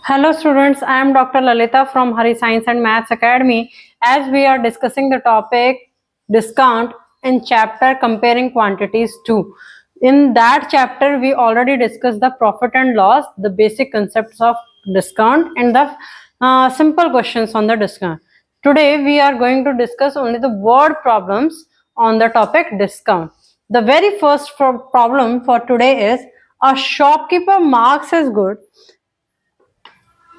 Hello students, I am Dr. Lalita from Hari Science and Maths Academy. As we are discussing the topic discount in chapter comparing quantities 2. In that chapter we already discussed the profit and loss, the basic concepts of discount and the simple questions on the discount. Today we are going to discuss only the word problems on the topic discount. The very first problem for today is a shopkeeper marks as good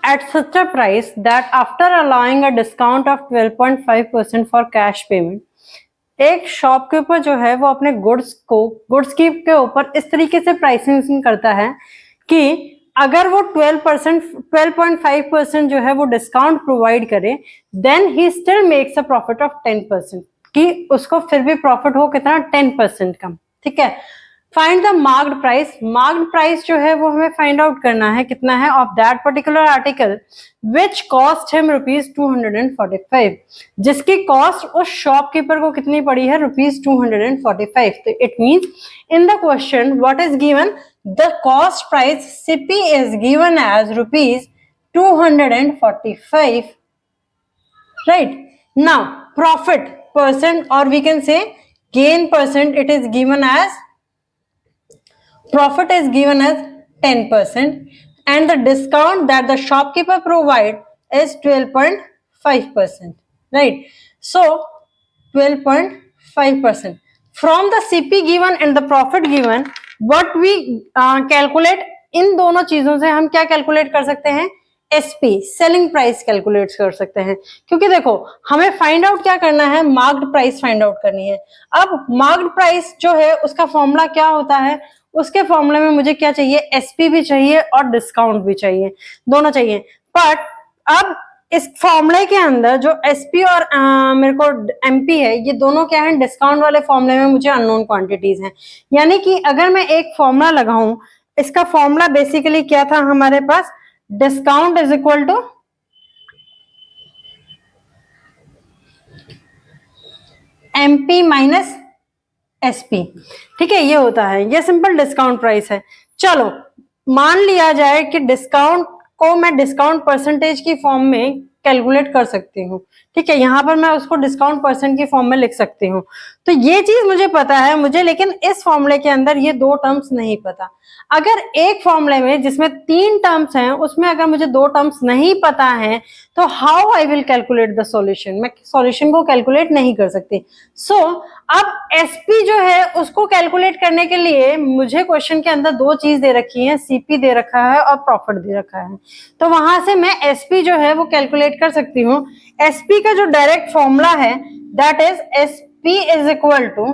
at such a price that after allowing a discount of 12.5% for cash payment, एक shopkeeper जो है वो अपने goods की के ऊपर इस तरीके से प्राइसिंग करता है कि अगर वो 12.5% जो है वो डिस्काउंट प्रोवाइड करे, then he still makes a profit of 10%, कि उसको फिर भी प्रॉफिट हो कितना 10% कम. ठीक है. Find the marked price. Marked price जो है वो हमें फाइंड आउट करना है कितना है of that particular article which cost him ₹245, जिसकी कॉस्ट उस शॉपकीपर को कितनी पड़ी है ₹245. तो it means in the question what is given, the cost price CP is given as ₹245. right now profit percent or we can say gain percent, it is given as profit is given as 10% and the discount that the shopkeeper provide is 12.5%, right? So 12.5% from the CP given and the profit given, what we calculate, इन दोनों चीजों से हम क्या calculate कर सकते हैं, SP selling price calculate कर सकते हैं. क्योंकि देखो हमें फाइंड आउट क्या करना है, मार्क्ड प्राइस फाइंड आउट करनी है. अब मार्क्ड प्राइस जो है उसका फॉर्मूला क्या होता है, उसके फॉर्मूले में मुझे क्या चाहिए, एसपी भी चाहिए और डिस्काउंट भी चाहिए, दोनों चाहिए. बट अब इस फॉर्मूले के अंदर जो एसपी और मेरे को एमपी है, ये दोनों क्या है, डिस्काउंट वाले फॉर्मूले में मुझे अननोन क्वांटिटीज हैं. यानी कि अगर मैं एक फॉर्मूला लगाऊं, इसका फॉर्मूला बेसिकली क्या था हमारे पास, discount is equal to MP minus SP. ठीक है, ये होता है, ये सिंपल डिस्काउंट प्राइस है. चलो मान लिया जाए कि डिस्काउंट को मैं डिस्काउंट परसेंटेज की फॉर्म में कैलकुलेट कर सकती हूँ. ठीक है, यहां पर मैं उसको डिस्काउंट परसेंट की फॉर्म में लिख सकती हूँ. तो ये चीज मुझे पता है मुझे, लेकिन इस फॉर्मूले के अंदर ये दो टर्म्स नहीं पता. अगर एक फॉर्मूले में जिसमें 3 टर्म्स हैं उसमें अगर मुझे 2 टर्म्स नहीं पता है तो how I will calculate the solution, मैं सॉल्यूशन को कैलकुलेट नहीं कर सकती. सो अब एसपी जो है उसको कैलकुलेट करने के लिए मुझे क्वेश्चन के अंदर 2 चीज दे रखी है, सीपी दे रखा है और प्रॉफिट दे रखा है. तो वहां से मैं एसपी जो है वो कैलकुलेट कर सकती हूँ. एसपी का जो डायरेक्ट फॉर्मूला है that is SP is equal to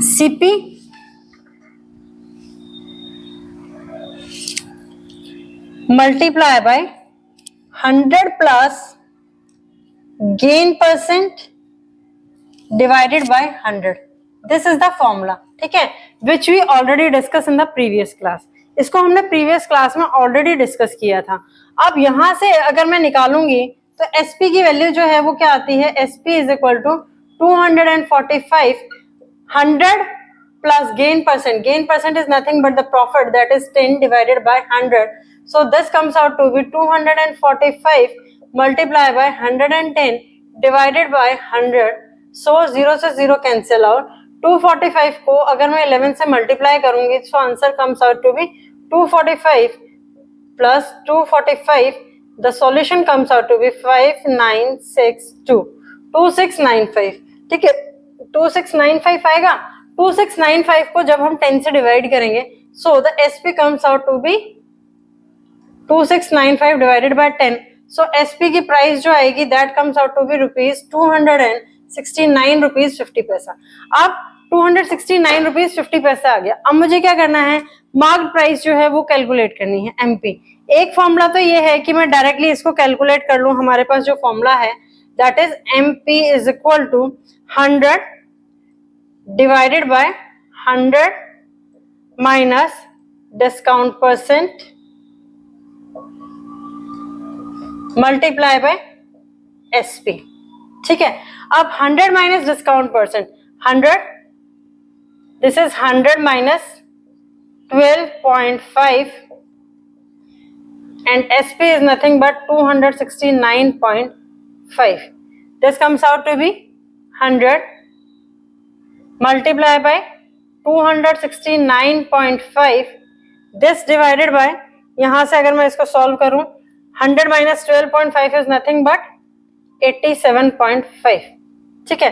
CP multiply by 100 plus gain percent divided by 100. This is the formula. ठीक है, which we already discussed in the previous class. इसको हमने previous class में already discuss किया था. अब यहां से अगर मैं निकालूंगी तो SP की वैल्यू जो है वो क्या आती है, SP is equal to 245, 100 plus gain percent. Gain percent is nothing but the profit, that is 10 divided by 100. So this comes out to be 245 multiplied by 110 divided by 100. So 0 से 0 cancel out. 245 को अगर मैं 11 से multiply करूंगी तो answer comes out to be 245 plus 245. The solution comes out to be 5962, 2695. ठीक है, 2695 आएगा. 2695 को जब हम 10 से डिवाइड करेंगे, so the SP comes out to be 2695 divided by 10. So SP की प्राइस जो आएगी that comes out to be ₹269.50. अब 269.50 आ गया. अब मुझे क्या करना है, मार्क्ड प्राइस जो है वो कैलकुलेट करनी है, एमपी. एक फॉर्मूला तो ये है कि मैं डायरेक्टली इसको कैलकुलेट कर लूं. हमारे पास जो फॉर्मूला है that is MP is equal to 100 divided by 100 minus discount percent multiply by SP. ठीक है, अब 100 minus discount percent, 100, this is 100 minus 12.5 and SP is nothing but 269.5. This comes out to be 100 multiplied by 269.5. This divided by, यहां से अगर मैं इसको solve करूं, 100 minus 12.5 is nothing but 87.5. ठीक है,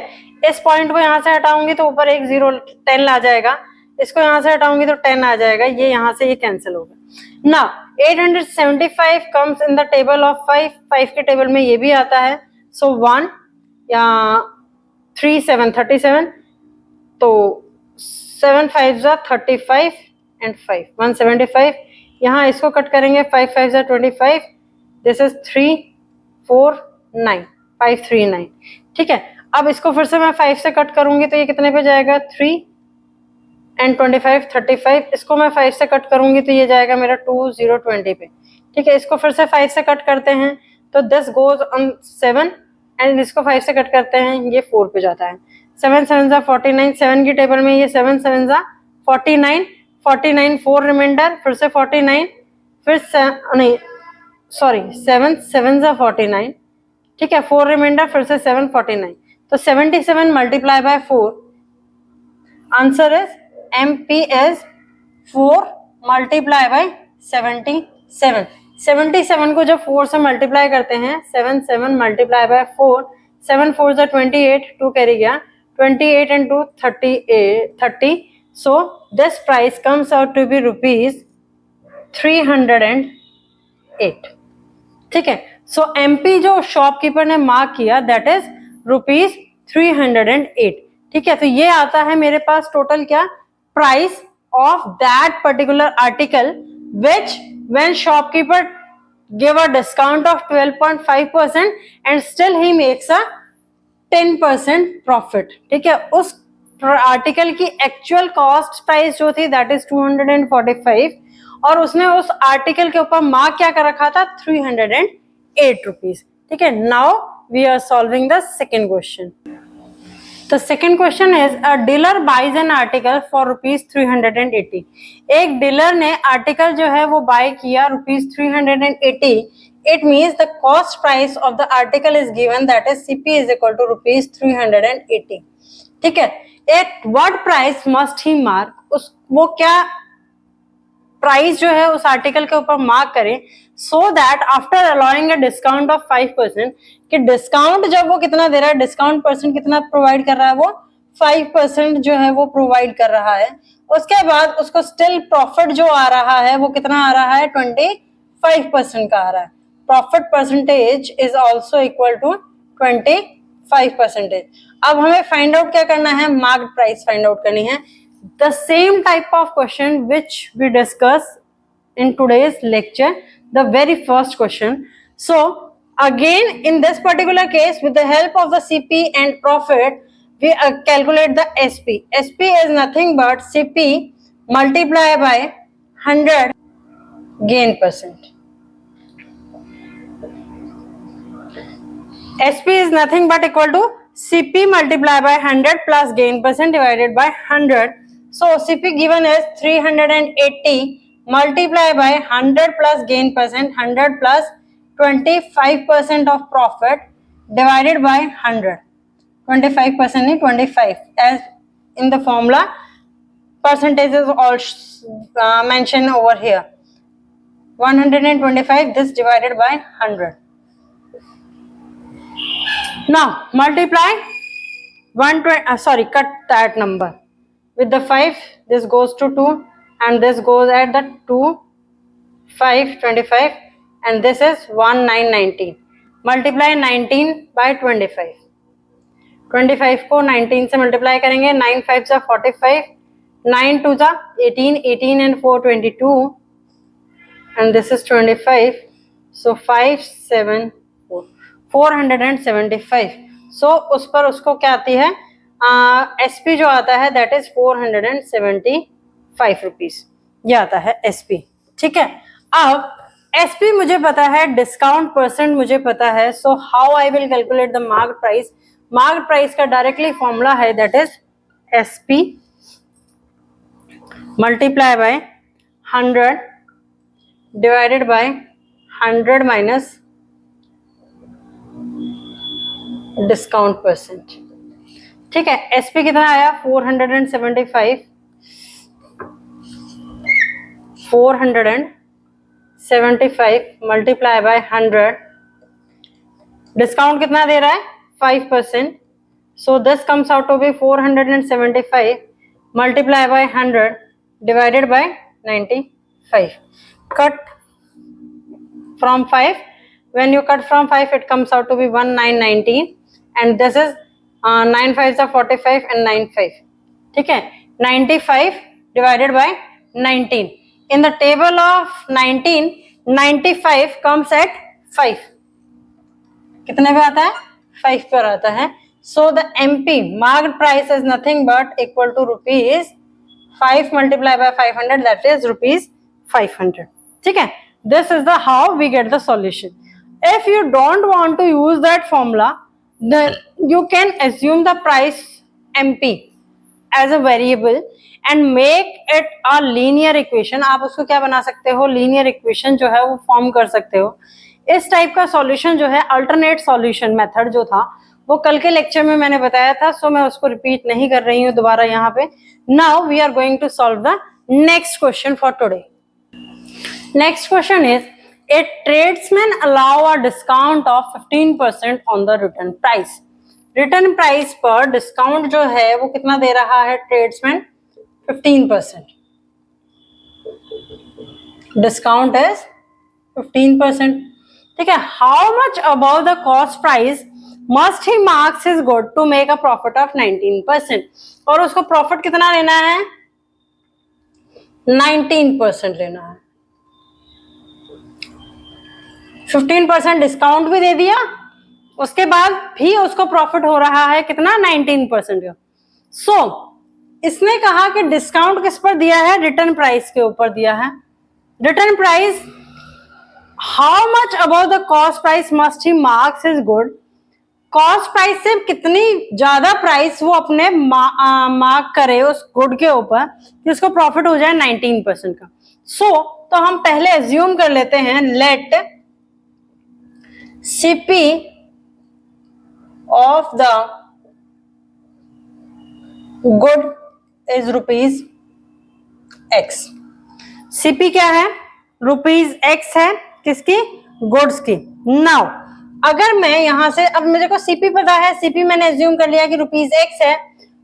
इस पॉइंट को यहां से हटाऊंगी तो ऊपर एक 0 10 आ जाएगा, इसको यहां से हटाऊंगी तो 10 आ जाएगा, ये यहां से ये कैंसिल होगा. Now 875 comes in the table of 5. 5 के टेबल में ये भी आता है. So 1 या 3 7 37, तो 7 5 35 and 5 175. यहाँ इसको कट करेंगे, 5 5 25. This is 3 4 9 539. ठीक है, अब इसको फिर से मैं 5 से कट करूंगी तो ये कितने पे जाएगा, 3 and 25 35. इसको मैं 5 से कट करूंगी तो ये जाएगा मेरा 2 0 20 पे. ठीक है, इसको फिर से 5 से कट करते हैं तो this goes on 7 and इसको 5 से कट करते हैं, ये 4 पे जाता है. 7 7 49. 7 की टेबल में ये 7 7 49 49 4 रिमाइंडर, फिर से 49, फिर 7 7 49. ठीक है, 4 रिमाइंडर, फिर से 7 49. तो 77 multiply by 4. Answer is MP is 4 multiply by 77. 77 को जब 4 से मल्टीप्लाई करते हैं, 7 7 मल्टीप्लाई बाय 4, 7 4 28, 2 कैरी गया, 28 and 2 30. So this price comes out to be rupees 308. ठीक है, so MP जो शॉपकीपर ने मार्क किया दैट इज रुपीज 308. ठीक है, तो ये आता है मेरे पास टोटल क्या, price of that particular article which when shopkeeper give a discount of 12.5% and still he makes a 10% profit. ठीक है, उस आर्टिकल की एक्चुअल कॉस्ट प्राइस जो थी दैट इज 245 और उसने उस आर्टिकल के ऊपर मार्क क्या कर रखा था, 308 रुपीज. ठीक है, now we are solving the second question. The second question is a dealer buys an article for rupees 380. एक डीलर ने आर्टिकल जो है वो बाय किया rupees 380. It means the cost price of the article is given, that is CP is equal to rupees 380. ठीक है, at what price must he mark, वो क्या प्राइस जो है उस आर्टिकल के ऊपर मार्क करें, so that after allowing a discount of 5%, कि डिस्काउंट जब वो कितना दे रहा है, डिस्काउंट परसेंट कितना प्रोवाइड कर रहा है, वो 5% जो है वो प्रोवाइड कर रहा है. उसके बाद उसको स्टिल प्रॉफिट जो आ रहा है वो कितना आ रहा है, 25% का आ रहा है. Profit percentage is also equal to 25%. अब हमें फाइंड आउट क्या करना है, मार्क्ड प्राइस फाइंड आउट करनी है. The same type of question which we discussed in today's lecture, the very first question. So again in this particular case, with the help of the CP and profit, we calculate the SP. SP is nothing but CP multiplied by 100 gain percent. SP is nothing but equal to CP multiplied by 100 plus gain percent divided by 100. So CP given is 380 multiplied by 100 plus gain percent, 100 plus 25% of profit divided by 100. 25% नहीं 25, as in the formula percentages all mentioned over here. 125, this divided by 100. Now multiply 120, cut that number with the 5. This goes to 2 and this goes at the 2 5 25 and this is 1 9 19. Multiply 19 by 25. 25 को 19 से multiply करेंगे, 9 5 45, 9 2 18, 18 and 4 22 and this is 25. So 5 7 4 475. So उस पर उसको क्या आती है, SP जो आता है दैट इज 475 रुपीज, ये आता है SP. ठीक है, अब SP मुझे पता है, डिस्काउंट परसेंट मुझे पता है, so how I will calculate the mark price. Mark price का डायरेक्टली फॉर्मूला है that is SP multiply by 100 divided by 100 minus discount percent. ठीक है, एसपी कितना आया 475, 475 मल्टीप्लाई बाय 100, डिस्काउंट कितना दे रहा है 5%, so this comes out to be 475 multiply by 100 divided by 95, cut from 5, when you cut from 5 it comes out to be 1919 and this is 9 5s are 45 and 9 5, ठीक है, 95 divided by 19, in the table of 19 95 comes at 5, कितने पे आता है 5 पर आता है, so the MP marked price is nothing but equal to rupees 5 multiplied by 500, that is rupees 500, ठीक है. This is the how we get the solution. If you don't want to use that formula, then you can assume the price MP as a variable and make it a linear equation. आप उसको क्या बना सकते हो, linear equation जो है वो form कर सकते हो. इस टाइप का सॉल्यूशन जो है अल्टरनेट सॉल्यूशन मेथड जो था वो कल के लेक्चर में मैंने बताया था, सो मैं उसको रिपीट नहीं कर रही हूँ दोबारा यहाँ पे. Now we are going to solve the next question for today. Next question is, a tradesman allow a discount of 15% on the return price. Return price पर डिस्काउंट जो है वो कितना दे रहा है ट्रेड्समैन 15%. Discount is 15%. ठीक है, how much above the cost price must he mark his good to make a profit of 19%. और उसको प्रॉफिट कितना लेना है 19% लेना है. 15% डिस्काउंट भी दे दिया, उसके बाद भी उसको प्रॉफिट हो रहा है कितना 19% का. सो इसने कहा कि डिस्काउंट किस पर दिया है, रिटर्न प्राइस के ऊपर दिया है. Return price how much above the cost price must he mark his good. Cost price से कितनी ज्यादा प्राइस वो अपने मार्क करे उस गुड के ऊपर कि उसको प्रॉफिट हो जाए 19% का. सो तो हम पहले एज्यूम कर लेते हैं, late CP of the good is rupees X. CP क्या है rupees X है, किसकी गुड्स की. नाउ अगर मैं यहां से, अब मेरे को CP पता है, CP मैंने एज्यूम कर लिया कि रुपीज X है,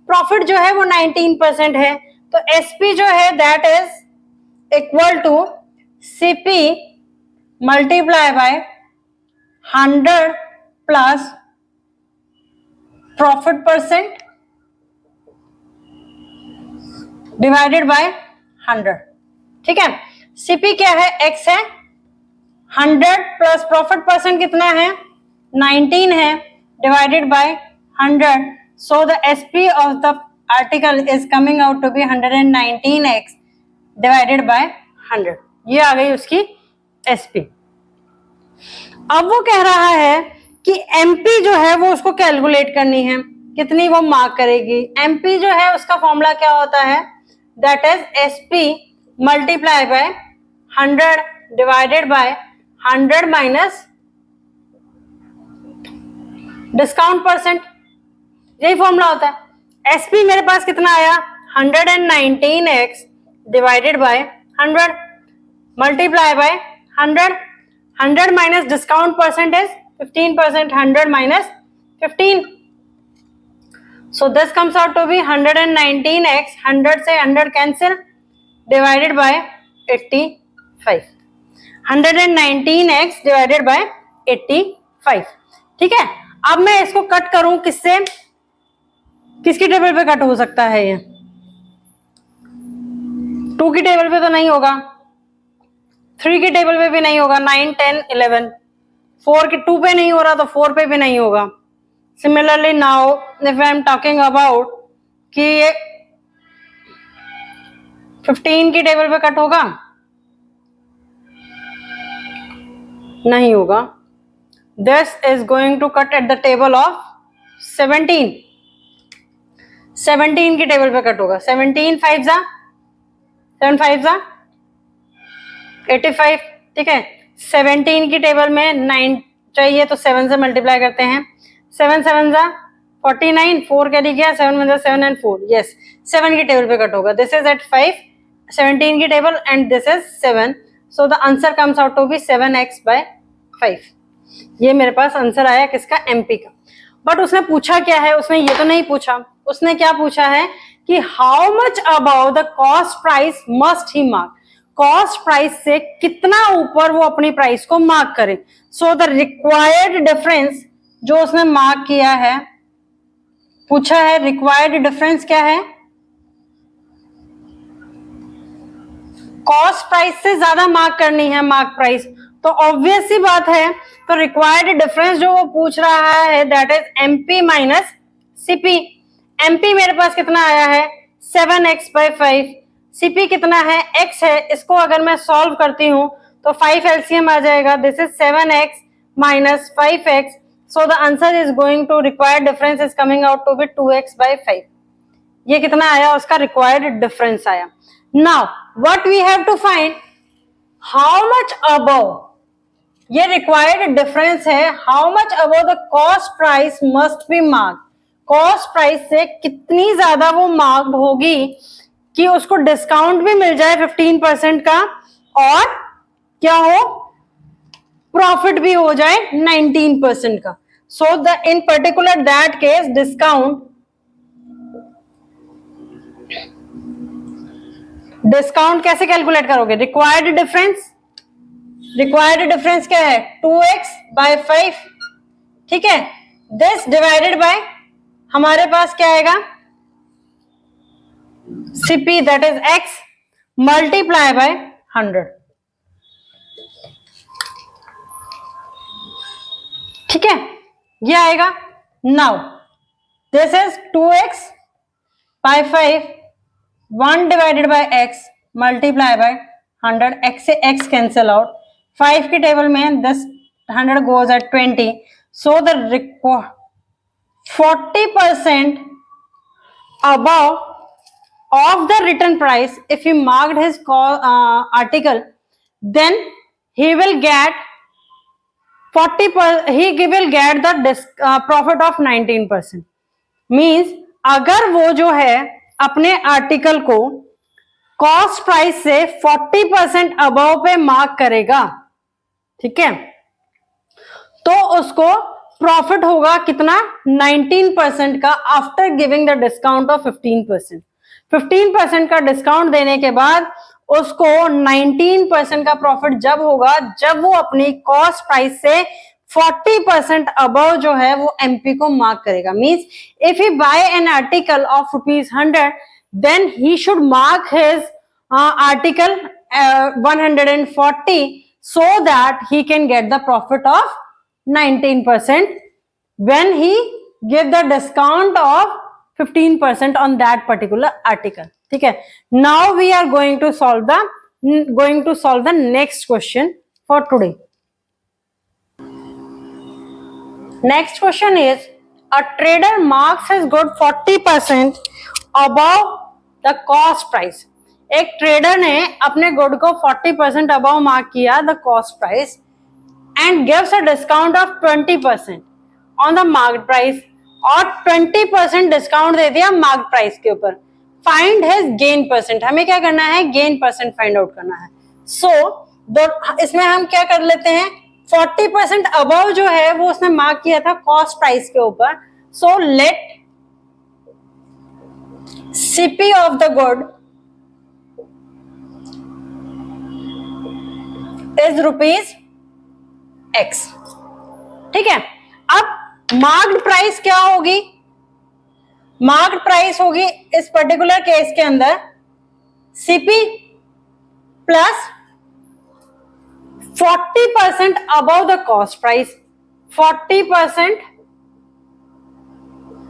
प्रॉफिट जो है वो 19% है, तो SP जो है that is equal to CP multiply by 100 plus profit percent divided by 100. ठीक है, सीपी क्या है X है, 100 प्लस प्रॉफिट परसेंट कितना है 19 है, divided by 100. So the SP of the article is coming out to be 119x divided by 100. ये आ गई उसकी एसपी. अब वो कह रहा है कि एमपी जो है वो उसको कैलकुलेट करनी है, कितनी वो मार्क करेगी. एमपी जो है उसका फॉर्मूला क्या होता है, that is SP multiply by 100 divided by 100 minus discount percent. यही फॉर्मूला होता है. एसपी मेरे पास कितना आया 119x divided by 100 multiply by 100 minus discount percent is 15%, 100 minus 15. So this comes out to be 119x, 100 से 100 cancel, divided by 85. 119x divided by 85. ठीक है, अब मैं इसको कट करूं किससे, किसकी टेबल पे कट हो सकता है ये, 2 की टेबल पे तो नहीं होगा, 3 की टेबल पे भी नहीं होगा, 9 10 11. 4 की 2 पे नहीं हो रहा तो 4 पे भी नहीं होगा. Similarly now if I am talking about कि ये 15 की टेबल पे कट होगा, नहीं होगा. This is going to cut at the table of 17. 17 की टेबल पे कट होगा. 17 5 जा 7 5 जा 85. ठीक है, 17 की टेबल में 9 चाहिए तो 7 से मल्टीप्लाई करते हैं। 7 7 जा 49, 4 कैरी किया, 7 1 जा 7 एंड 4, यस 7 की टेबल पे कट होगा। दिस इज एट 5, 17 की table and this is 7, so the answer comes out to be 7x/5। ये मेरे पास आंसर आया किसका, एमपी का। बट उसने पूछा क्या है, उसने ये तो नहीं पूछा, उसने क्या पूछा है कि how much about the cost price must he mark, cost price से कितना ऊपर वो अपनी प्राइस को मार्क करे। सो द रिक्वायर्ड डिफरेंस जो उसने मार्क किया है, पूछा है रिक्वायर्ड डिफरेंस क्या है, कॉस्ट प्राइस से ज्यादा मार्क करनी है मार्क प्राइस, तो ऑब्वियस सी बात है, तो रिक्वायर्ड डिफरेंस जो वो पूछ रहा है that is MP minus CP. MP मेरे पास कितना आया है 7x/5, सीपी कितना है x है, इसको अगर मैं सॉल्व करती हूं तो 5 एलसीएम आ जाएगा, this is 7x minus 5x, so the answer is going to required difference is coming out to be 2x/5। ये कितना आया, उसका रिक्वायर्ड डिफरेंस आया। Now what we have to find, how much above, ये required difference है, how much above the cost price must be marked, cost price से कितनी ज्यादा वो मार्क्ड होगी कि उसको डिस्काउंट भी मिल जाए 15% का और क्या हो, प्रॉफिट भी हो जाए 19% का। So the in particular that case discount कैसे कैलकुलेट करोगे, रिक्वायर्ड डिफरेंस, रिक्वायर्ड डिफरेंस क्या है 2x/5, ठीक है, दिस डिवाइडेड बाय हमारे पास क्या आएगा CP that is x multiply by 100, ठीक है, ये आएगा। Now this is 2x/5, 1 divided by x multiply by 100, x से x कैंसिल आउट, 5 की टेबल में this 100 goes at 20, so the 40% above of the written price, if he marked his article, then he will get 40%, he will get the profit of 19%। Means अगर वो जो है अपने article को cost price से 40% above पे mark करेगा, ठीक है, तो उसको प्रॉफिट होगा कितना 19% का after giving the discount of 15%। 15% का डिस्काउंट देने के बाद उसको 19% का प्रॉफिट जब होगा जब वो अपनी कॉस्ट प्राइस से 40% अबव जो है वो एमपी को मार्क करेगा। Means if he buy an article of ₹100 then he should mark his article 140 so that he can get the profit of 19% when he give the discount of 15% on that particular article, ठीक है। Now we are going to solve the next question for today. Next question is, a trader marks his good 40% above the cost price. एक trader ने अपने good को 40% above mark किया the cost price and gives a discount of 20% on the market price, और 20% discount दे दिया market price के ऊपर। Find his gain percent, हमें क्या करना है, गेन परसेंट फाइंड आउट करना है। सो इसमें हम क्या कर लेते हैं, 40% अबव जो है वो उसने मार्क किया था कॉस्ट प्राइस के ऊपर, so let CP of the good is ₹X, ठीक है। अब मार्क्ड प्राइस क्या होगी, मार्क्ड प्राइस होगी इस पर्टिकुलर केस के अंदर CP plus 40% above the cost price, 40%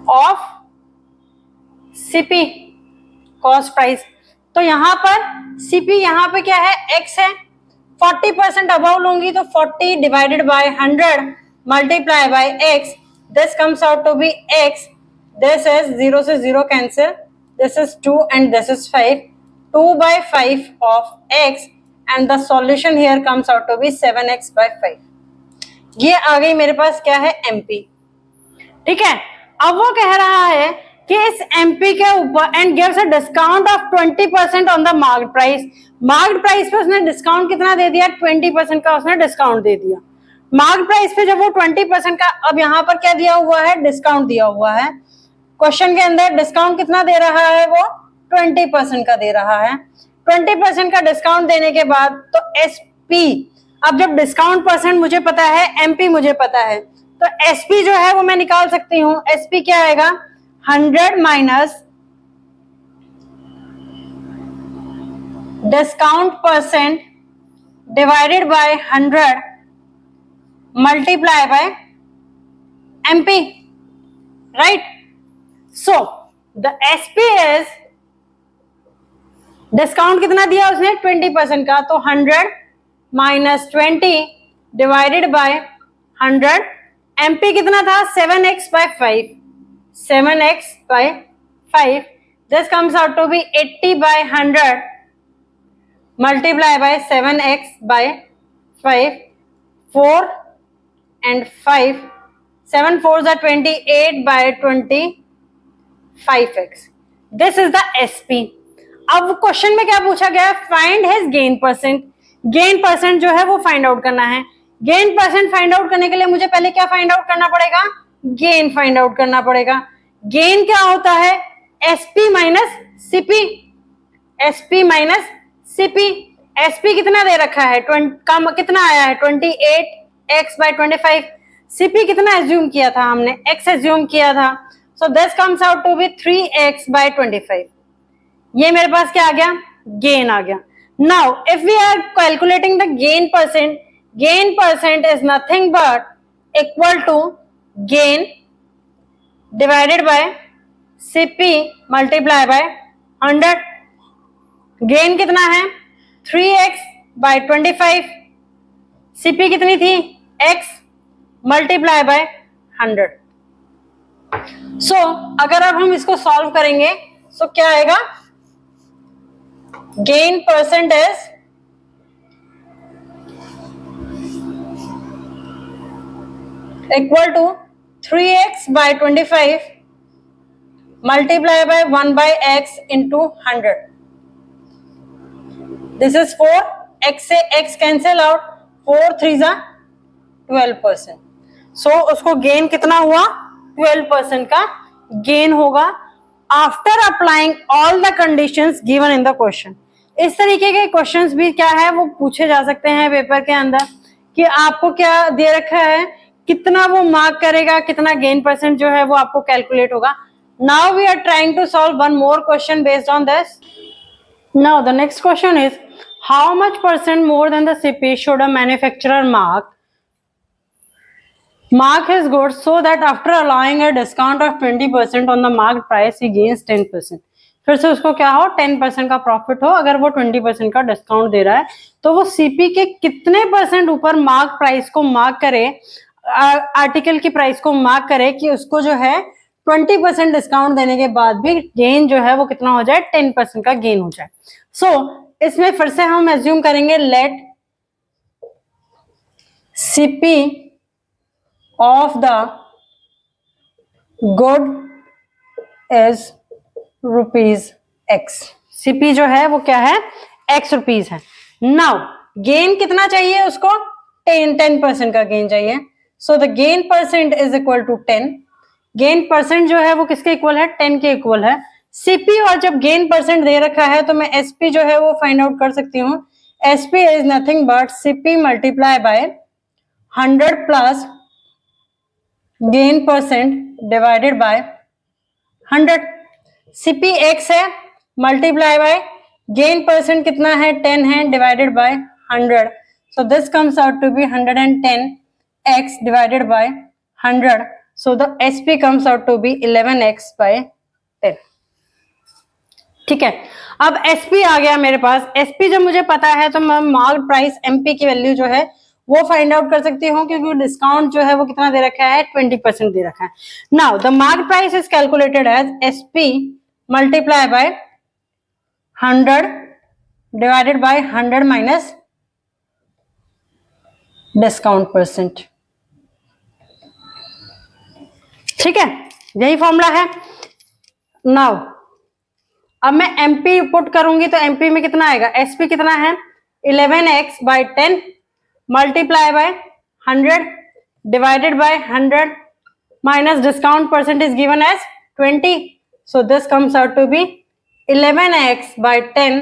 of CP cost price. तो यहां पर सीपी यहां पे क्या है, x है, 40% अबव लूंगी तो 40 divided by 100 multiply by x, this comes out to be x, this is 0 से 0 cancel, this is 2 and this is 5, 2/5 of x and the solution here comes out to be 7x/5। ये आ गई मेरे पास क्या है, MP. ठीक है, अब वो कह रहा है कि इस एमपी के ऊपर and gives a discount of 20% on the market price. Market price पे उसने डिस्काउंट कितना दे दिया, 20% का उसने डिस्काउंट दे दिया। मार्केट प्राइस पे जब वो 20% का, अब यहाँ पर क्या दिया हुआ है, डिस्काउंट दिया हुआ है। क्वेश्चन के अंदर डिस्काउंट कितना दे रहा है, वो 20% का दे रहा है। 20% का डिस्काउंट देने के बाद तो एसपी, अब जब डिस्काउंट परसेंट मुझे पता है, एमपी मुझे पता है, तो एसपी जो है वो मैं निकाल सकती हूँ। एसपी क्या आएगा, 100 minus discount percent divided by 100 multiply bye MP, right. So the SP is, discount कितना दिया उसने, 20% का, तो 100 माइनस 20 डिवाइडेड बाय 100। एमपी कितना था, 7x/5, 7x/5। This comes out to be 80/100 multiply by 7x/5, 4 and 5, 7 4s are 28/25x। This is the SP. अब question में क्या पूछा गया है, find his gain percent. Gain percent जो है वो फाइंड आउट करना है। गेन परसेंट फाइंड आउट करने के लिए मुझे पहले क्या फाइंड आउट करना पड़ेगा, गेन फाइंड आउट करना पड़ेगा। गेन क्या होता है, SP minus CP, SP minus CP. SP कितना दे रखा है, कम कितना आया है, 28x/25। सीपी कितना एज्यूम किया था हमने, x एज्यूम किया था, so this comes out to be 3x/25। ये मेरे पास क्या आ गया, गेन आ गया। Now if we are calculating the gain percent, gain percent is nothing but equal to gain divided by CP multiply by 100। Gain कितना है, 3x/25, सीपी कितनी थी, x मल्टीप्लाई बाय 100। सो अगर अब हम इसको सॉल्व करेंगे तो क्या आएगा, gain percent is equal to 3x/25 multiply by 1/x into 100। This is 4, x से x कैंसिल आउट, 4 3 12%। सो उसको गेन कितना हुआ, 12% का गेन होगा after applying all the conditions given in the question. इस तरीके के क्वेश्चंस भी क्या है वो पूछे जा सकते हैं पेपर के अंदर, कि आपको क्या दे रखा है, कितना वो मार्क करेगा, कितना गेन परसेंट जो है वो आपको कैलकुलेट होगा। Now we are trying to solve one more question based on this. Now the next question is, how much percent more than the CP should a manufacturer mark his goods so that after allowing a discount of 20% on the market price he gains 10%। फिर से उसको क्या हो, 10% का profit हो। अगर वो 20% का डिस्काउंट दे रहा है तो वो सीपी के कितने परसेंट ऊपर मार्क प्राइस को मार्क करे, आर्टिकल की प्राइस को मार्क करे कि उसको जो है 20% डिस्काउंट देने के बाद भी गेन जो है वो कितना हो जाए, 10% का गेन हो जाए। सो इसमें फिर से हम एज्यूम करेंगे, let CP of the good is ₹x। CP जो है वो क्या है, x रुपीज है। नाउ गेन कितना चाहिए उसको, 10% का गेन चाहिए। So the gain percent is equal to 10। Gain percent जो है वो किसके इक्वल है, 10 के इक्वल है। सीपी और जब गेन परसेंट दे रखा है तो मैं एसपी जो है वो फाइंड आउट कर सकती हूँ। SP is nothing but CP multiply by 100 plus gain percent divided by 100। CP x है, मल्टीप्लाई बाय गेन परसेंट कितना है, 10 है, divided by 100। So this comes out to be 110x divided by 100। So the SP comes out to be 11x/10। ठीक है, अब SP आ गया मेरे पास। एसपी जब मुझे पता है तो मैं मार्केट प्राइस एमपी की वैल्यू जो है वो फाइंड आउट कर सकती हूँ, क्योंकि डिस्काउंट जो है वो कितना दे रखा है, 20% दे रखा है। Now the market price is calculated as SP multiply by 100 divided by 100 minus discount percent. ठीक है, यही फॉर्मूला है। नाउ अब मैं एमपी पुट करूंगी तो एमपी में कितना आएगा, एसपी कितना है 11x by 10 multiply by 100 divided by 100 minus discount percent is given as 20, so this comes out to be 11x by 10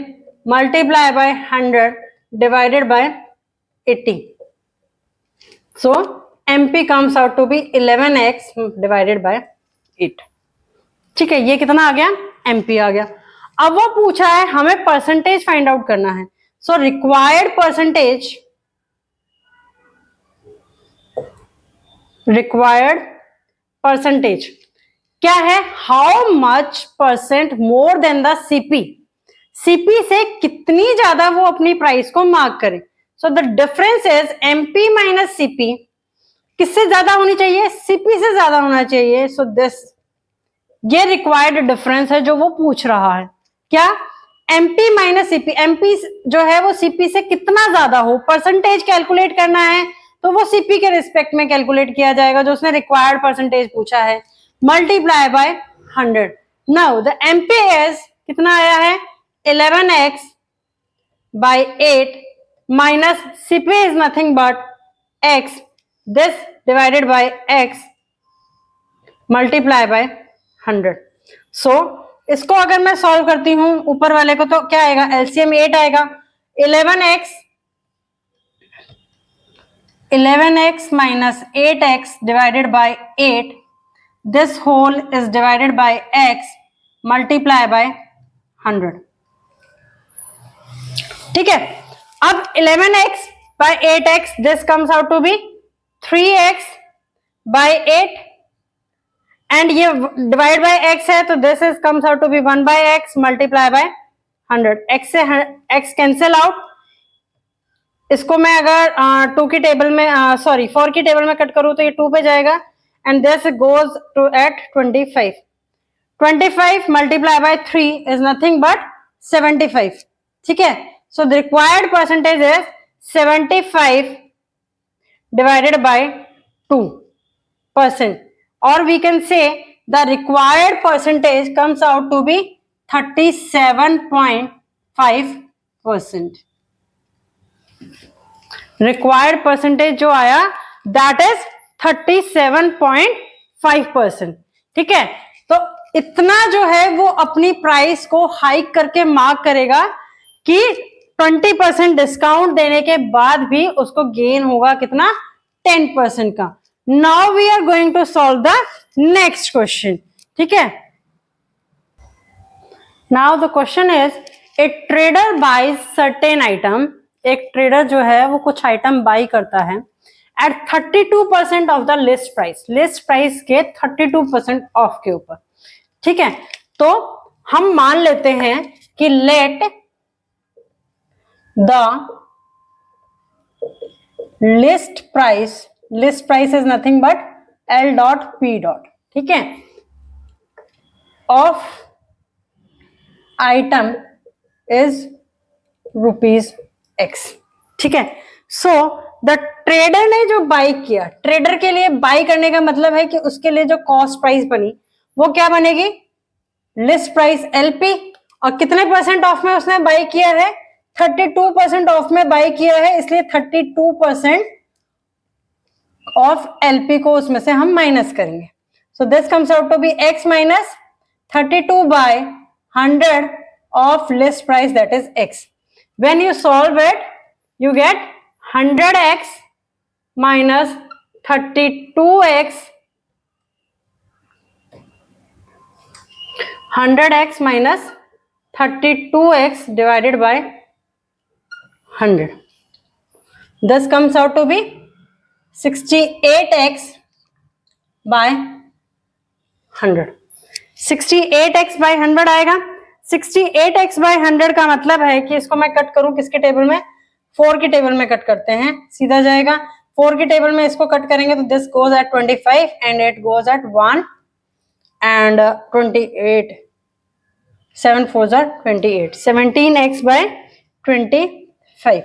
multiply by 100 divided by 80, so MP comes out to be 11x divided by 8। ठीक है, ये कितना आ गया, MP आ गया। अब वो पूछा है हमें परसेंटेज फाइंड आउट करना है, सो रिक्वायर्ड परसेंटेज क्या है, how much percent more than the CP, CP से कितनी ज्यादा वो अपनी प्राइस को मार्क करे। So the difference is MP minus CP, किससे ज्यादा होनी चाहिए, सीपी से ज्यादा होना चाहिए। सो दिस ये रिक्वायर्ड डिफरेंस है जो वो पूछ रहा है, क्या एमपी माइनस सीपी, एमपी जो है वो सीपी से कितना ज्यादा हो, परसेंटेज कैलकुलेट करना है तो वो सीपी के रिस्पेक्ट में कैलकुलेट किया जाएगा जो उसने रिक्वायर्ड परसेंटेज पूछा है, multiply by 100। Now the MP is कितना आया है 11x by 8 minus CP is nothing but x, this divided by x multiply by 100। सो इसको अगर मैं सॉल्व करती हूं ऊपर वाले को तो क्या आएगा, एलसीएम 8 आएगा, 11x minus 8x divided by 8, this whole is divided by x multiply by 100। ठीक है, अब 11x by 8x this comes out to be 3x by 8 and ये डिवाइड बाय x है तो this is comes out to be 1 by x multiply by 100। x से x cancel out, इसको मैं अगर 2 की टेबल में सॉरी 4 की टेबल में कट करूं तो ये 2 पे जाएगा and this goes to at 25। 25 multiply by 3 is nothing but 75। ठीक है, so the required percentage is 75 divided by 2%, और we can say the required percentage comes out to be 37.5%। Required percentage जो आया दैट इज 37.5%। ठीक है, तो इतना जो है वो अपनी प्राइस को हाइक करके मार्क करेगा कि 20% डिस्काउंट देने के बाद भी उसको गेन होगा कितना, 10% का। Now we are going to solve the next question. ठीक है, now the question is a trader buys certain item, एक ट्रेडर जो है वो कुछ आइटम बाई करता है at 32% off the list price, list price के 32% ऑफ के ऊपर। ठीक है, तो हम मान लेते हैं कि let the list price is nothing but L dot P dot, ठीक है, ऑफ आइटम इज ₹X। ठीक है, सो द ट्रेडर ने जो बाई किया, ट्रेडर के लिए बाई करने का मतलब है कि उसके लिए जो कॉस्ट प्राइस बनी वो क्या बनेगी, लिस्ट प्राइस LP, और कितने परसेंट ऑफ में उसने बाई किया है, 32% ऑफ में बाई किया है, इसलिए 32% ऑफ LP को उसमें से हम माइनस करेंगे। So this comes out to be X minus 32 by 100 off list price that is X। When you solve it, you get 100x minus 32x, 100x minus 32x divided by 100. This comes out to be 68x by 100. 68x by 100 आएगा। 68x by 100 का मतलब है कि इसको मैं cut करूं किसके table में, 4 की टेबल में कट करते हैं, सीधा जाएगा। 4 की टेबल में इसको कट करेंगे तो this goes eight 25 and it goes eight 1 and 28, 7 4 28, 17x by 25।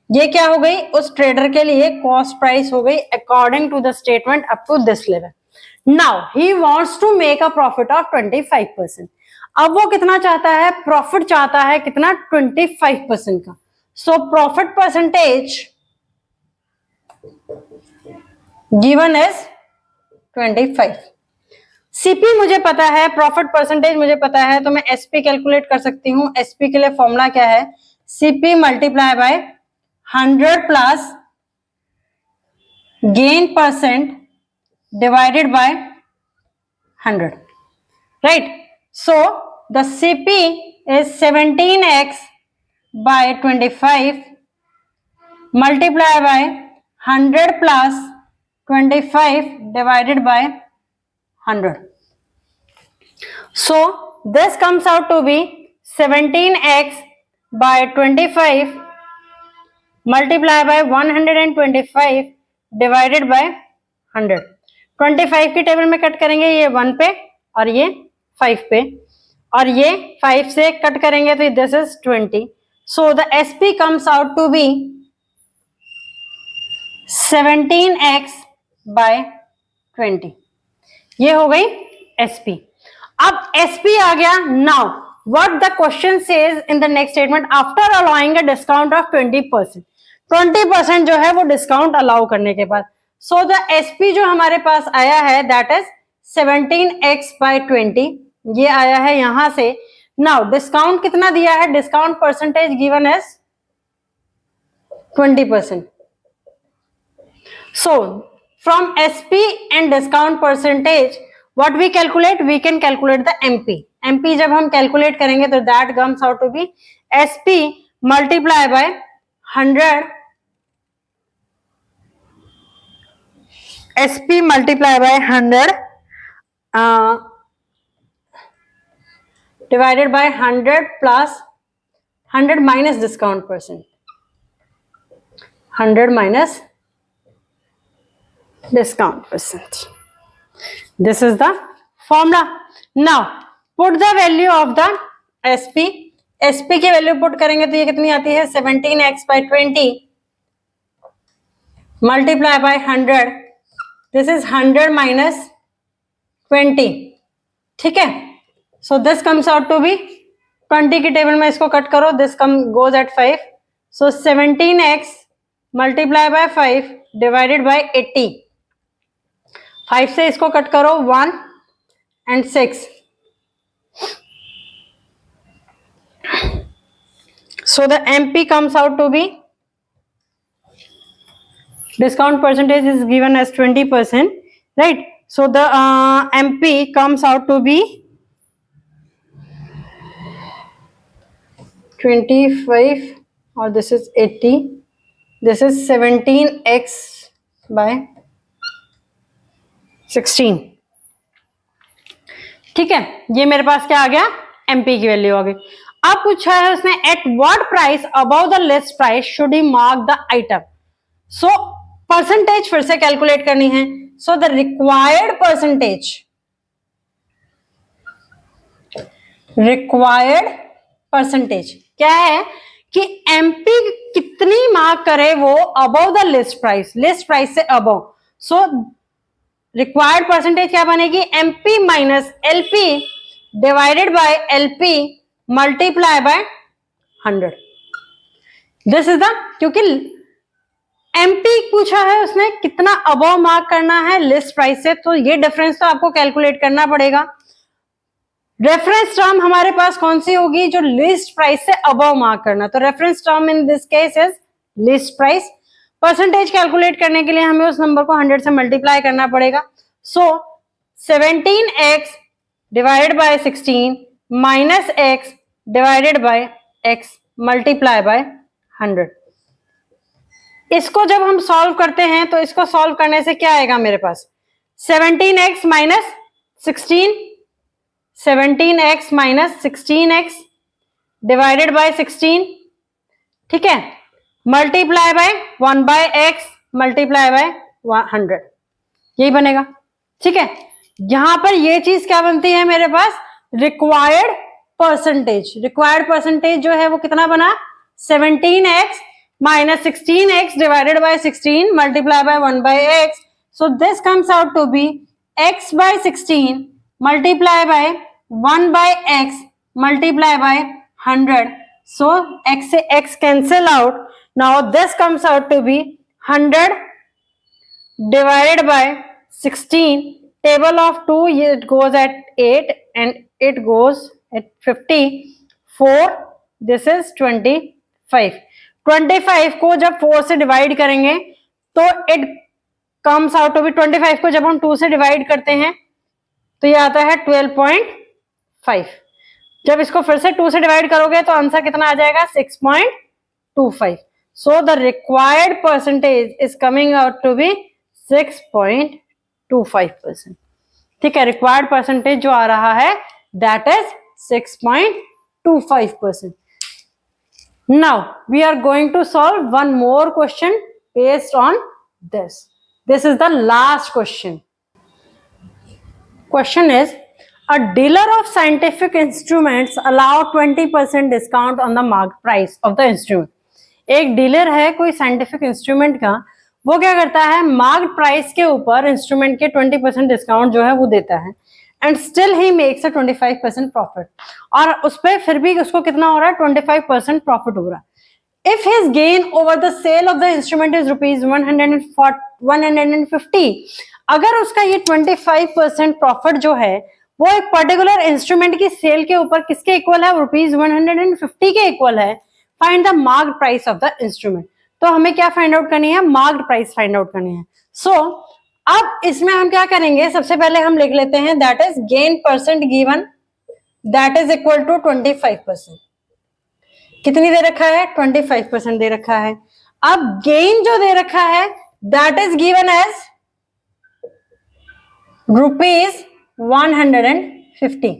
ये क्या हो गई, उस ट्रेडर के लिए कॉस्ट प्राइस हो गई according to the statement up to this level. Now he wants to make a profit of 25%। अब वो कितना चाहता है, प्रॉफिट चाहता है कितना, 25% का। So profit percentage given is 25। CP मुझे पता है, प्रॉफिट परसेंटेज मुझे पता है, तो मैं एसपी कैलकुलेट कर सकती हूं। एसपी के लिए फॉर्मूला क्या है, CP multiply by 100 plus gain percent divided by 100, right? So the CP is 17x by 25 multiply by 100 plus 25 divided by 100. So this comes out to be 17x by 25 multiply by 125 divided by 100. 25 की table में cut करेंगे, ये 1 पे और ये 5 पे, और ये 5 से कट करेंगे तो this is 20। So the SP comes out to be 17x by 20। ये हो गई एसपी। अब एसपी आ गया। Now what the question says in the next statement, after allowing a discount of 20%। 20% जो है वो डिस्काउंट अलाउ करने के बाद, सो द एसपी जो हमारे पास आया है दैट इज 17x बाय 20, ये आया है यहां से। नाउ डिस्काउंट कितना दिया है, discount percentage given as 20%। So from SP and discount percentage what we calculate, we can calculate the MP. MP जब हम कैलकुलेट करेंगे तो that comes out to be SP multiply by 100 SP multiply by 100 divided by 100 plus 100 minus discount percent, 100 minus discount percent. This is the formula. Now put the value of the SP. SP की value put करेंगे तो ये कितनी आती है, 17x by 20 multiply by 100, this is 100 minus 20, ठीक है। So this comes out to be 20 की टेबल में इसको कट करो, this come goes at 5, so 17x multiply by 5 divided by 80। 5 से इसको कट करो 1 and 6, so the MP comes out to be, discount percentage is given as 20%, right? So the MP comes out to be 25, or this is 80, this is 17x by 16, ठीक है। ये मेरे पास क्या आ गया, MP की वैल्यू आ गई। अब पूछा है उसने at what price above the list price should he mark the item. So percentage फिर से कैलकुलेट करनी है। सो द रिक्वायर्ड परसेंटेज क्या है कि एमपी कितनी मार्क करे वो अबव द लिस्ट प्राइस से अबव। सो रिक्वायर्ड परसेंटेज क्या बनेगी, MP minus LP divided by LP multiply by 100। This is the, क्योंकि एमपी पूछा है उसने कितना अबव मार्क करना है लिस्ट प्राइस से, तो ये डिफरेंस तो आपको कैलकुलेट करना पड़ेगा। रेफरेंस टर्म हमारे पास कौन सी होगी, जो लिस्ट प्राइस से अबव मार्क करना, तो reference term in this case is list price. Percentage calculate करने के लिए हमें उस नंबर को 100 से मल्टीप्लाई करना पड़ेगा। सो 17x divided by 16 minus x divided by x multiply by 100। इसको जब हम सॉल्व करते हैं तो इसको सॉल्व करने से क्या आएगा मेरे पास, 17x minus 16, 17x minus 16x divided by 16, ठीक है, multiply by 1 by x multiply by 100, यही बनेगा, ठीक है। यहां पर ये चीज क्या बनती है मेरे पास, रिक्वायर्ड परसेंटेज, रिक्वायर्ड परसेंटेज जो है वो कितना बना 17x minus 16x divided by 16 multiply by 1 by x. So this comes out to be x by 16 multiply by 1 by x multiply by 100. So x से x cancel out. Now this comes out to be 100 divided by 16. Table of 2, it goes at 8 and it goes at 50. 4, this is 25. 25 को जब 4 से divide करेंगे तो it comes out to be 25 को जब हम 2 से डिवाइड करते हैं तो ये आता है 12.5. जब इसको फिर से 2 से डिवाइड करोगे तो आंसर कितना आ जाएगा 6.25. So the required percentage is coming out to be 6.25%. ठीक है, रिक्वायर्ड परसेंटेज जो आ रहा है that is 6.25%. Now we are going to solve one more question based on this. This is the last question. Question is, a dealer of scientific instruments allow 20% discount on the marked price of the instrument. एक dealer है कोई scientific instrument का, वो क्या करता है marked price के ऊपर इंस्ट्रूमेंट के 20% डिस्काउंट जो है वो देता है and still he makes a 25% profit. और उस पर फिर भी उसको कितना हो रहा है 25% प्रॉफिट हो रहा है. If his gain over the sale of the instrument is ₹150, अगर उसका ये 25% प्रॉफिट जो है वो एक पर्टिकुलर इंस्ट्रूमेंट की सेल के ऊपर किसके इक्वल है ₹150 के इक्वल है, find the marked price of the instrument. तो हमें क्या फाइंड आउट करनी है, मार्क्ड प्राइस फाइंड आउट करनी है. सो अब इसमें हम क्या करेंगे, सबसे पहले हम लिख लेते हैं that is gain percent given that is equal to 25%. कितनी दे रखा है 25% दे रखा है. अब गेन जो दे रखा है दैट इज गिवन एज ₹150.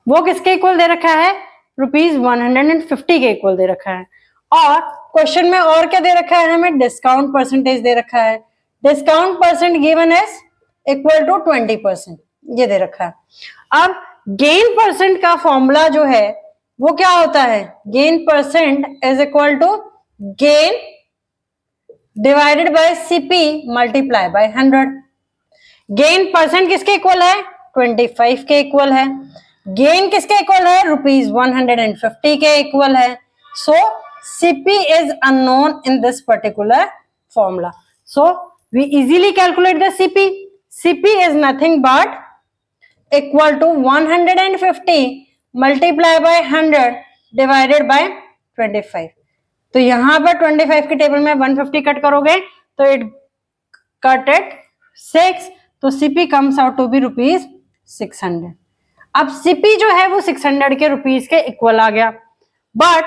वो किसके इक्वल दे रखा है ₹150 के इक्वल दे रखा है. और क्वेश्चन में और क्या दे रखा है हमें, डिस्काउंट परसेंटेज दे रखा है. Discount percent given as equal to 20%, ये दे रखा है. अब गेन परसेंट का फॉर्मूला जो है वो क्या होता है, gain percent is equal to gain divided by CP multiply by 100. Gain percent किसके इक्वल है 25 के इक्वल है. गेन किसके इक्वल है ₹150 के इक्वल है. सो CP is unknown in this particular formula. So we easily calculate the CP. CP is nothing but equal to 150 multiply by 100 divided by 25. तो यहां पर 25 के टेबल में 150 कट करोगे तो इट कट एट 6. तो CP comes out to be ₹600. अब CP जो है वो 600 के रुपीज के इक्वल आ गया. बट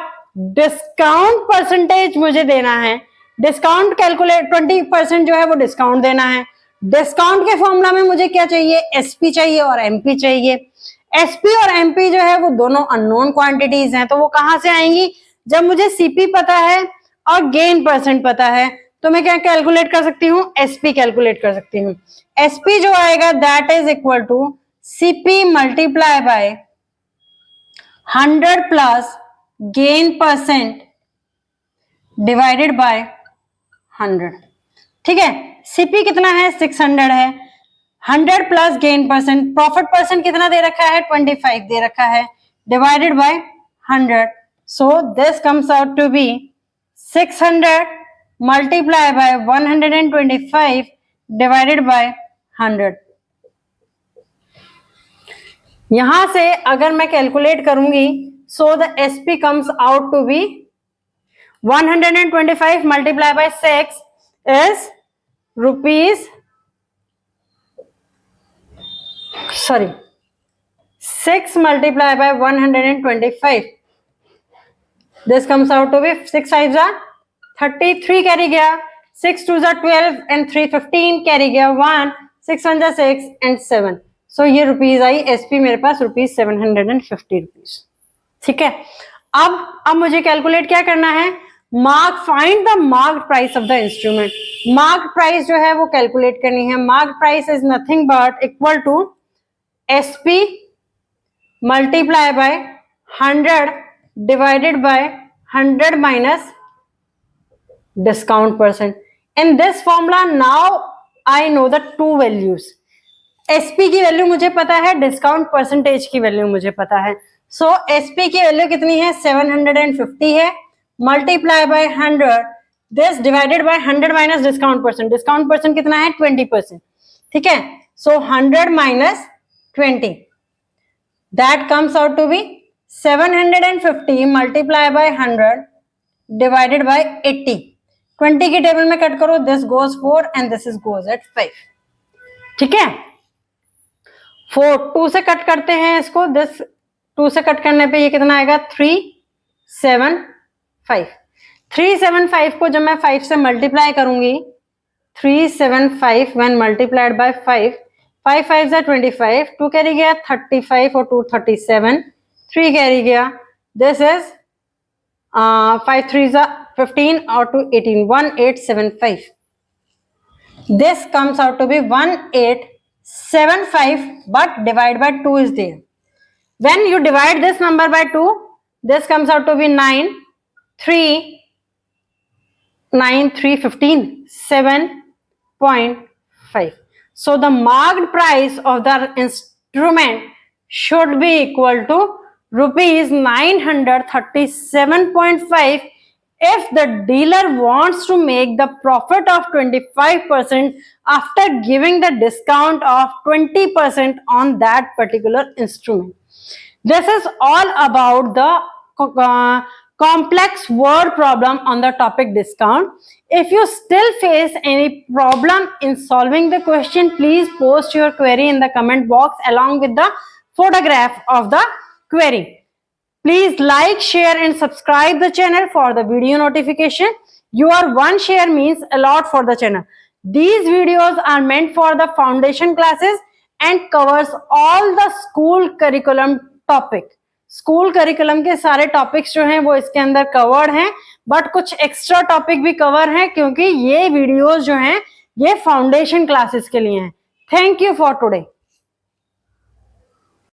डिस्काउंट परसेंटेज मुझे देना है, डिस्काउंट कैलकुलेट 20% जो है वो डिस्काउंट देना है. डिस्काउंट के फॉर्मूला में मुझे क्या चाहिए, एसपी चाहिए और एमपी चाहिए. एसपी और एमपी जो है वो दोनों अननोन क्वांटिटीज हैं, तो वो कहां से आएंगी, जब मुझे सीपी पता है और गेन परसेंट पता है तो मैं क्या कैलकुलेट कर सकती हूँ, एसपी कैलकुलेट कर सकती हूँ. एसपी जो आएगा that is equal to CP multiply by 100 plus gain percent divided by 100. ठीक है, सीपी कितना है 600 है, 100 plus gain percent, profit percent कितना दे रखा है 25 दे रखा है, divided by 100. So this comes out to be 600 multiply by 125 divided by 100. यहां से अगर मैं कैलकुलेट करूंगी so the SP comes out to be 125 multiplied by 6 is ₹6 multiplied by 125. This comes out to be 6 5s are 33 carry गया, 6 2s are 12 and 3 15 carry गया 1, 6 1s are 6 and 7. So ये rupees आई SP मेरे पास ₹750. ठीक है, अब मुझे calculate क्या करना है, find the marked price of the instrument. Marked price जो है वो कैलकुलेट करनी है. Marked price is nothing but equal to SP multiply by 100 divided by 100 minus discount percent. In this formula now I know the two values. SP की value मुझे पता है, discount percentage की वैल्यू मुझे पता है. सो SP की वैल्यू कितनी है? 750 है. Multiply by 100, this divided by 100 minus discount percent. Discount percent कितना है? 20%. ठीक है. So 100 minus 20, that comes out to be 750 multiply by 100 divided by 80. 20 की टेबल में कट करो, this goes 4 and this is goes at 5. ठीक है. 4 2 से कट करते हैं इसको, दिस 2 से कट करने पे ये कितना आएगा? 375. 375 को जब मैं 5 से मल्टीप्लाई करूंगी, 375 व्हेन मल्टीप्लाइड बाय 5, 5 5 जा 25, 2 कैरी गया 35 और 2 37, 3 कैरी गया, दिस इज 5 3 जा 15 और 2 18, 1875. This comes out to be 1875, but divide by 2 is there. When you divide this number by 2, this comes out to be 9 3 15 7.5. So the marked price of the instrument should be equal to rupees 937.5 if the dealer wants to make the profit of 25% after giving the discount of 20% on that particular instrument. This is all about the complex word problem on the topic discount. If you still face any problem in solving the question, please post your query in the comment box along with the photograph of the query. Please like, share and subscribe the channel for the video notification. Your one share means a lot for the channel. These videos are meant for the foundation classes and covers all the school curriculum topic. School curriculum के सारे topics जो हैं वो इसके अंदर covered हैं, but कुछ extra topic भी कवर हैं क्योंकि ये वीडियोस जो हैं ये फाउंडेशन क्लासेस के लिए हैं. Thank you for today.